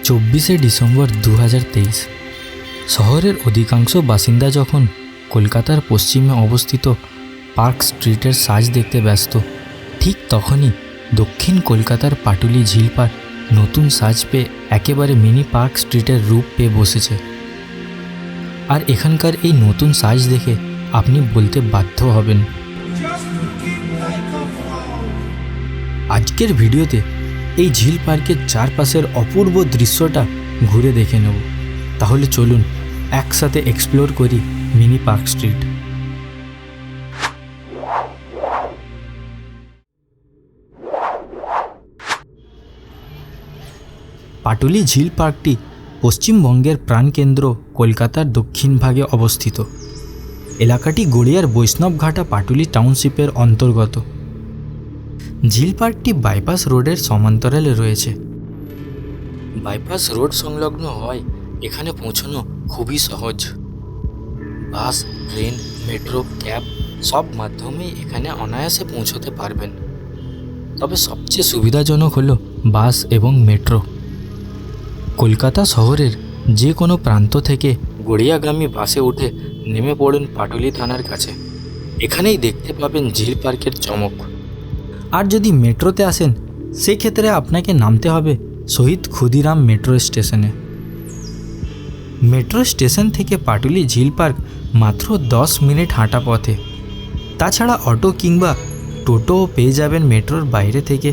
December 2023 শহরের অধিকাংশ বাসিন্দা যখন কলকাতার পশ্চিমে অবস্থিত পার্ক স্ট্রিটের সাজ দেখতে ব্যস্ত, ঠিক তখনই দক্ষিণ কলকাতার পাটুলি ঝিল পার্ক নতুন সাজ পেয়ে একেবারে মিনি পার্ক স্ট্রিটের রূপ পেয়ে বসেছে। আর এখানকার এই নতুন সাজ দেখে আপনি বলতে বাধ্য হবেন, আজকের ভিডিওতে এই ঝিল পার্কের চারপাশের অপূর্ব দৃশ্যটা ঘুরে দেখে নেব। তাহলে চলুন একসাথে এক্সপ্লোর করি মিনি পার্ক স্ট্রিট। পাটুলি ঝিল পার্কটি পশ্চিমবঙ্গের প্রাণকেন্দ্র কলকাতার দক্ষিণ ভাগে অবস্থিত। এলাকাটি গড়িয়ার বৈষ্ণবঘাটা পাটুলি টাউনশিপের অন্তর্গত। ঝিল পার্কটি বাইপাস রোডের সমান্তরালে রয়েছে। বাইপাস রোড সংলগ্ন হয় এখানে পৌঁছানো খুবই সহজ। বাস, ট্রেন, মেট্রো, ক্যাব সব মাধ্যমেই এখানে অনায়াসে পৌঁছতে পারবেন। তবে সবচেয়ে সুবিধাজনক হলো বাস এবং মেট্রো। কলকাতা শহরের যে কোনো প্রান্ত থেকে গড়িয়াগামী বাসে উঠে নেমে পড়ুন পাটুলি থানার কাছে। এখানেই দেখতে পাবেন ঝিল পার্কের চমক। আর যদি মেট্রোতে আসেন সেক্ষেত্রে আপনাকে নামতে হবে শহীদ ক্ষুদিরাম মেট্রো স্টেশনে। মেট্রো স্টেশন থেকে পাটুলি ঝিল পার্ক মাত্র 10 মিনিট হাঁটা পথে। তাছাড়া অটো কিংবা টোটোও পেয়ে যাবেন মেট্রোর বাইরে থেকে।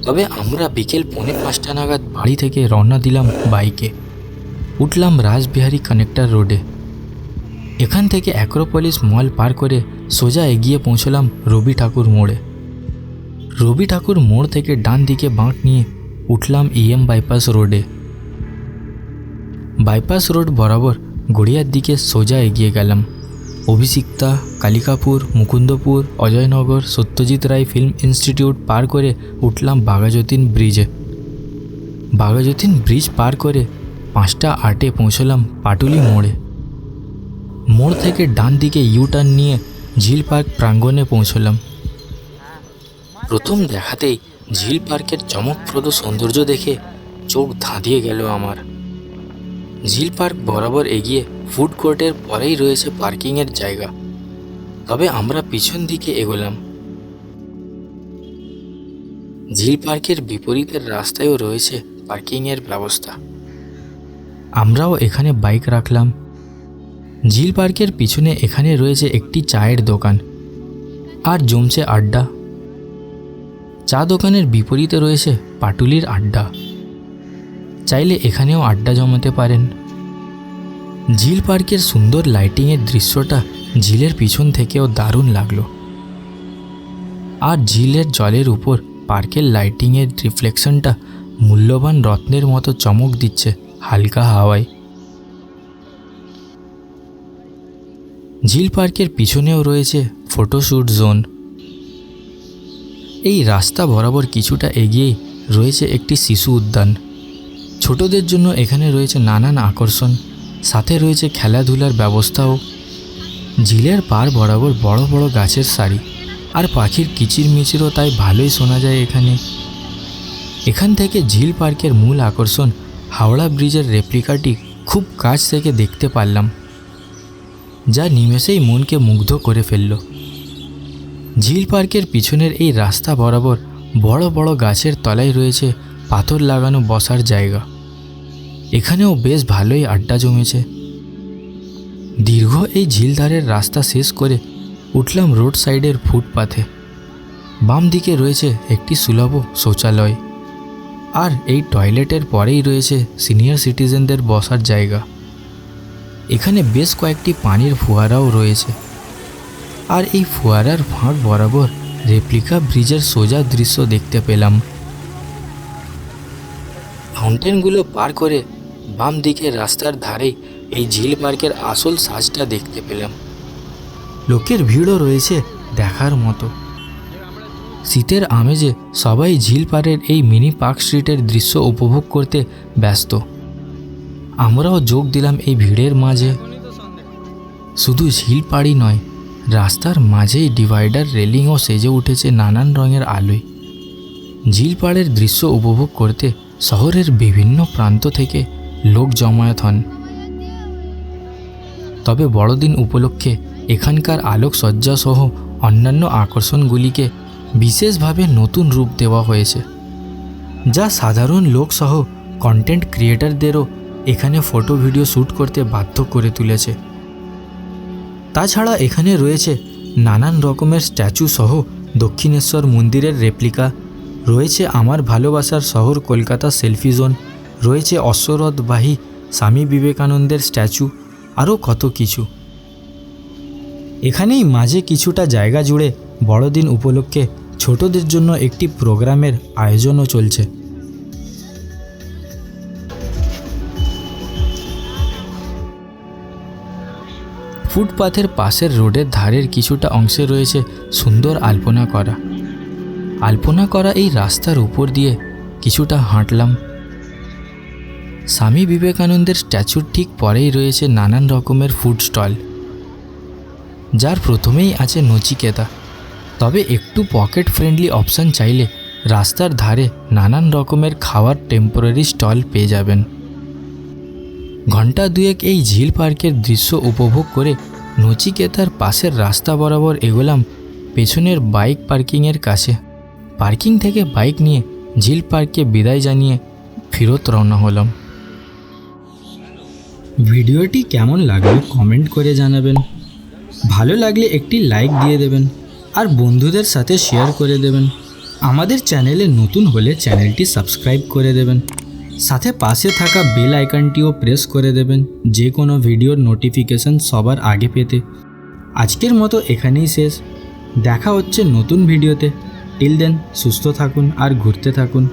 তবে আমরা বিকেল 4:45 নাগাদ বাড়ি থেকে রওনা দিলাম বাইকে। উঠলাম রাসবিহারী কানেক্টর রোডে। এখান থেকে অ্যাক্রোপলিস মল পার করে সোজা এগিয়ে পৌঁছলাম রবি ঠাকুর মোড়ে। রবি ঠাকুর মোড় থেকে ডান দিকে বাঁক নিয়ে উঠলাম ইএম বাইপাস রোডে। বাইপাস রোড বরাবর গড়িয়ার দিকে সোজা এগিয়ে গেলাম। অভিষিক্তা, কালিকাপুর, মুকুন্দপুর, অজয়নগর, সত্যজিৎ রায় ফিল্ম ইনস্টিটিউট পার করে উঠলাম বাঘাযতীন ব্রিজে। বাঘাযতীন ব্রিজ পার করে 5:08 পৌঁছলাম পাটুলি মোড়ে। মোড় থেকে ডান দিকে ইউটার্ন নিয়ে ঝিল পার্ক প্রাঙ্গণে পৌঁছলাম। প্রথম দেখাতেই ঝিল পার্কের চমকপ্রদ সৌন্দর্য দেখে চোখ ধাঁধিয়ে গেল আমার। ঝিল পার্ক বরাবর এগিয়ে ফুড কোর্টের পরেই রয়েছে পার্কিংয়ের জায়গা। তবে আমরা পিছন দিকে এগোলাম। ঝিল পার্কের বিপরীতের রাস্তায়ও রয়েছে পার্কিংয়ের ব্যবস্থা। আমরাও এখানে বাইক রাখলাম। ঝিল পার্কের পিছনে এখানে রয়েছে একটি চায়ের দোকান আর জমছে আড্ডা। চা দোকানের বিপরীতে রয়েছে পাটুলির আড্ডা। চাইলে এখানেও আড্ডা জমাতে পারেন। ঝিল পার্কের সুন্দর লাইটিংয়ের দৃশ্যটা ঝিলের পিছন থেকেও দারুণ লাগলো। আর ঝিলের জলের উপর পার্কের লাইটিংয়ের রিফ্লেকশনটা মূল্যবান রত্নের মতো চমক দিচ্ছে হালকা হাওয়ায়। ঝিল পার্কের পিছনেও রয়েছে ফটোশ্যুট জোন। এই রাস্তা বরাবর কিছুটা এগিয়েই রয়েছে একটি শিশু উদ্যান। ছোটদের জন্য এখানে রয়েছে নানান আকর্ষণ, সাথে রয়েছে খেলাধুলার ব্যবস্থাও। ঝিলের পার বরাবর বড় বড় গাছের সারি আর পাখির কিচিরমিচিরও তাই ভালোই শোনা যায় এখানে। এখান থেকে ঝিল পার্কের মূল আকর্ষণ হাওড়া ব্রিজের রেপ্লিকাটি খুব কাছ থেকে দেখতে পারলাম, যা নিমেষেই মনকে মুগ্ধ করে ফেলল। ঝিল পার্কের পিছনের এই রাস্তা বরাবর বড় বড় গাছের তলায় রয়েছে পাথর লাগানো বসার জায়গা। এখানেও বেশ ভালোই আড্ডা জমেছে। দীর্ঘ এই ঝিলধারের রাস্তা শেষ করে উঠলাম রোড সাইডের ফুটপাথে। বাম দিকে রয়েছে একটি সুলভ শৌচালয় আর এই টয়লেটের পরেই রয়েছে সিনিয়র সিটিজেনদের বসার জায়গা। এখানে বেশ কয়েকটি পানির ফোয়ারাও রয়েছে। আর এই ফোয়ারার ফাঁক বরাবর রেপ্লিকা ব্রিজের সোজা দৃশ্য দেখতে পেলাম। ফাউন্টেনগুলো পার করে বাম দিকের রাস্তার ধারেই এই ঝিল পার্কের আসল সাজটা দেখতে পেলাম। লোকের ভিড়ও রয়েছে দেখার মতো। শীতের আমেজে সবাই ঝিল পাড়ের এই মিনি পার্ক স্ট্রিটের দৃশ্য উপভোগ করতে ব্যস্ত। আমরাও যোগ দিলাম এই ভিড়ের মাঝে। শুধু ঝিল পাড়ই নয়, রাস্তার মাঝেই ডিভাইডার রেলিংও সেজে উঠেছে নানান রঙের আলোয়। ঝিল পাড়ের দৃশ্য উপভোগ করতে শহরের বিভিন্ন প্রান্ত থেকে লোক জমায়েত হন। তবে বড়দিন উপলক্ষে এখানকার আলোকসজ্জা সহ অন্যান্য আকর্ষণগুলিকে বিশেষভাবে নতুন রূপ দেওয়া হয়েছে, যা সাধারণ লোক সহ কন্টেন্ট ক্রিয়েটরদেরও এখানে ফটো ভিডিও শ্যুট করতে বাধ্য করে তুলেছে। তাছাড়া এখানে রয়েছে নানান রকমের স্ট্যাচু সহ দক্ষিণেশ্বর মন্দিরের রেপ্লিকা, রয়েছে আমার ভালোবাসার শহর কলকাতা সেলফি জোন, রয়েছে অশ্বরথবাহী স্বামী বিবেকানন্দের স্ট্যাচু, আরও কত কিছু। এখানেই মাঝে কিছুটা জায়গা জুড়ে বড়দিন উপলক্ষে ছোটদের জন্য একটি প্রোগ্রামের আয়োজনও চলছে। ফুটপাথের পাশের রোডের ধারের কিছুটা অংশে রয়েছে সুন্দর আলপনা করা এই রাস্তার উপর দিয়ে কিছুটা হাঁটলাম। স্বামী বিবেকানন্দের স্ট্যাচুর ঠিক পরেই রয়েছে নানান রকমের ফুড স্টল, যার প্রথমেই আছে নচিকেতা। তবে একটু পকেট ফ্রেন্ডলি অপশান চাইলে রাস্তার ধারে নানান রকমের খাওয়ার টেম্পোরারি স্টল পেয়ে যাবেন। ঘন্টা দুয়েক এই ঝিল পার্কের দৃশ্য উপভোগ করে নচিকেতার পাশের রাস্তা বরাবর এগোলাম পেছনের বাইক পার্কিংয়ের কাছে। পার্কিং থেকে বাইক নিয়ে ঝিল পার্কে বিদায় জানিয়ে ফেরত রওনা হলাম। ভিডিওটি কেমন লাগলো কমেন্ট করে জানাবেন। ভালো লাগলে একটি লাইক দিয়ে দেবেন আর বন্ধুদের সাথে শেয়ার করে দেবেন। আমাদের চ্যানেলে নতুন হলে চ্যানেলটি সাবস্ক্রাইব করে দেবেন, সাথে পাশে থাকা বেল আইকনটিও প্রেস করে দেবেন যে কোনো ভিডিওর নোটিফিকেশন সবার আগে পেতে। আজকের মতো এখানেই শেষ, দেখা হচ্ছে নতুন ভিডিওতে। টিল দেন সুস্থ থাকুন আর ঘুরতে থাকুন।